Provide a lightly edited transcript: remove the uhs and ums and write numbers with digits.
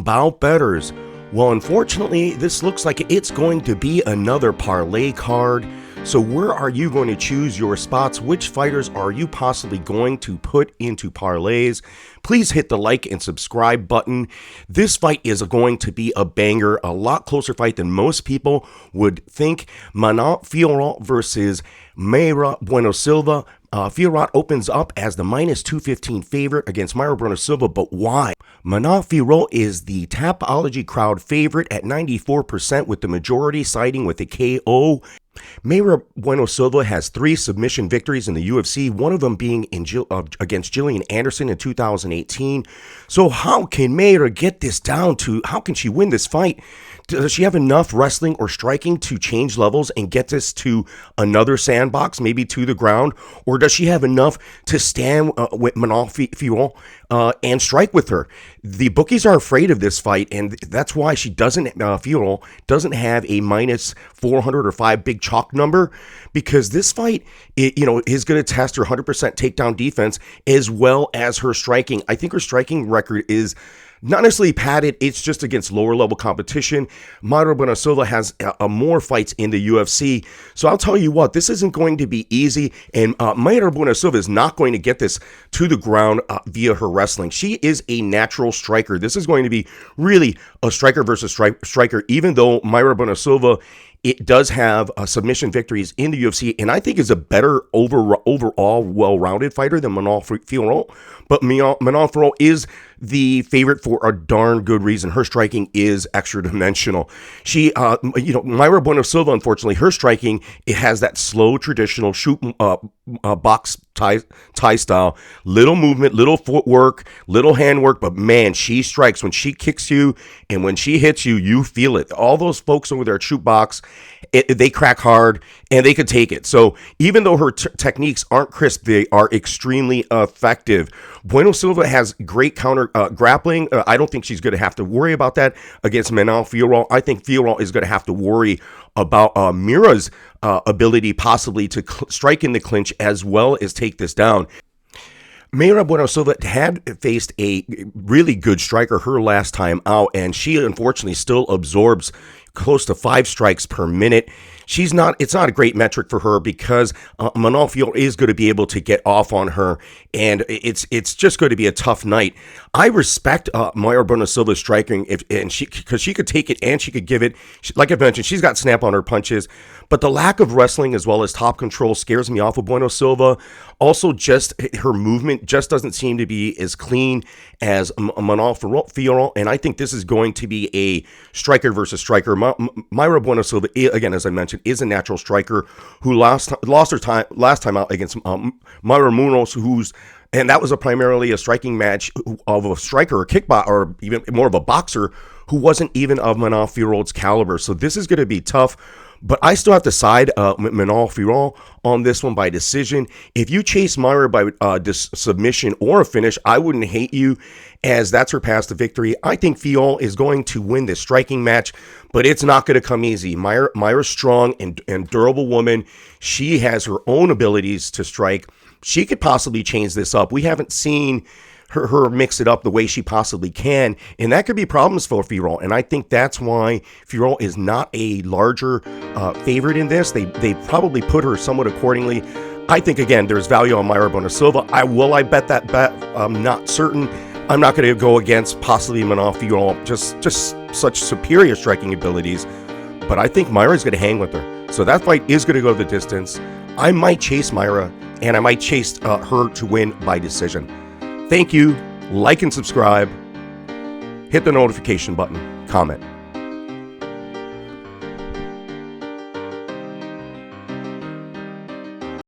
Bout Betters. Well, unfortunately, this looks like it's going to be another parlay card. So where are you going to choose your spots? Which fighters are you possibly going to put into parlays? Please hit the like and subscribe button. This fight is going to be a banger, a lot closer fight than most people would think. Manon Fiort versus Mayra Bueno Silva. Fiort opens up as the minus 215 favorite against Mayra Bueno Silva, but why? Manon Fiort is the Tapology crowd favorite at 94%, with the majority siding with the KO. Mayra Bueno Silva has 3 submission victories in the UFC, one of them being against Jillian Anderson in 2018. So how can Mayra get this down to, how can she win this fight? Does she have enough wrestling or striking to change levels and get this to another sandbox, maybe to the ground? Or does she have enough to stand with Manon Fiort and strike with her? The bookies are afraid of this fight, and that's why she doesn't, Fiort doesn't have a minus 400 or 5 big chalk number, because this fight, is going to test her 100% takedown defense as well as her striking. I think her striking record is not necessarily padded, it's just against lower level competition. Mayra Bueno Silva has more fights in the UFC. So I'll tell you what, this isn't going to be easy, and Mayra Bueno Silva is not going to get this to the ground via her wrestling. She is a natural striker. This is going to be really a striker versus striker, even though Mayra Bueno Silva, it does have submission victories in the UFC, and I think is a better overall well-rounded fighter than Manon Fiort. But Manon Fiort is the favorite for a darn good reason. Her striking is extra-dimensional. She, Mayra Bueno Silva, unfortunately, her striking, it has that slow, traditional shoot box tie style. Little movement, little footwork, little handwork, but man, she strikes. When she kicks you and when she hits you, you feel it. All those folks over there at shoot box, they crack hard and they could take it. So even though her techniques aren't crisp, they are extremely effective. Bueno Silva has great counter grappling. I don't think she's going to have to worry about that against Manon Fiort. I think Fiort is going to have to worry about Mayra's ability possibly to strike in the clinch as well as take this down. Mayra Bueno Silva had faced a really good striker her last time out, and she unfortunately still absorbs close to 5 strikes per minute. It's not a great metric for her because Manon Fiort is going to be able to get off on her, and it's just going to be a tough night. I respect Mayra Bueno Silva's striking, because she could take it and she could give it. Like I mentioned, she's got snap on her punches, but the lack of wrestling as well as top control scares me off of Bueno Silva. Also, just her movement just doesn't seem to be as clean as Manon Fiort, and I think this is going to be a striker versus striker. Mayra Bueno Silva, again, as I mentioned, is a natural striker who lost her last time out against Mayra Munoz, and that was primarily a striking match of a striker, or kickboxer, or even more of a boxer who wasn't even of Manon Fiort's caliber. So this is going to be tough. But I still have to side Manon Fiort on this one by decision. If you chase Mayra by submission or a finish, I wouldn't hate you, as that's her path to victory. I think Fiort is going to win this striking match, but it's not going to come easy. Mayra's strong and durable woman. She has her own abilities to strike. She could possibly change this up. We haven't seen her mix it up the way she possibly can, and that could be problems for Fiort, and I think that's why Fiort is not a larger favorite in this. They probably put her somewhat accordingly. I think, again, there's value on Mayra Bueno Silva. I bet that bet? I'm not certain. I'm not going to go against possibly Manon Fiort, just such superior striking abilities, but I think Mayra is going to hang with her. So that fight is going to go the distance. I might chase Mayra, and I might chase her to win by decision. Thank you. Like and subscribe. Hit the notification button. Comment.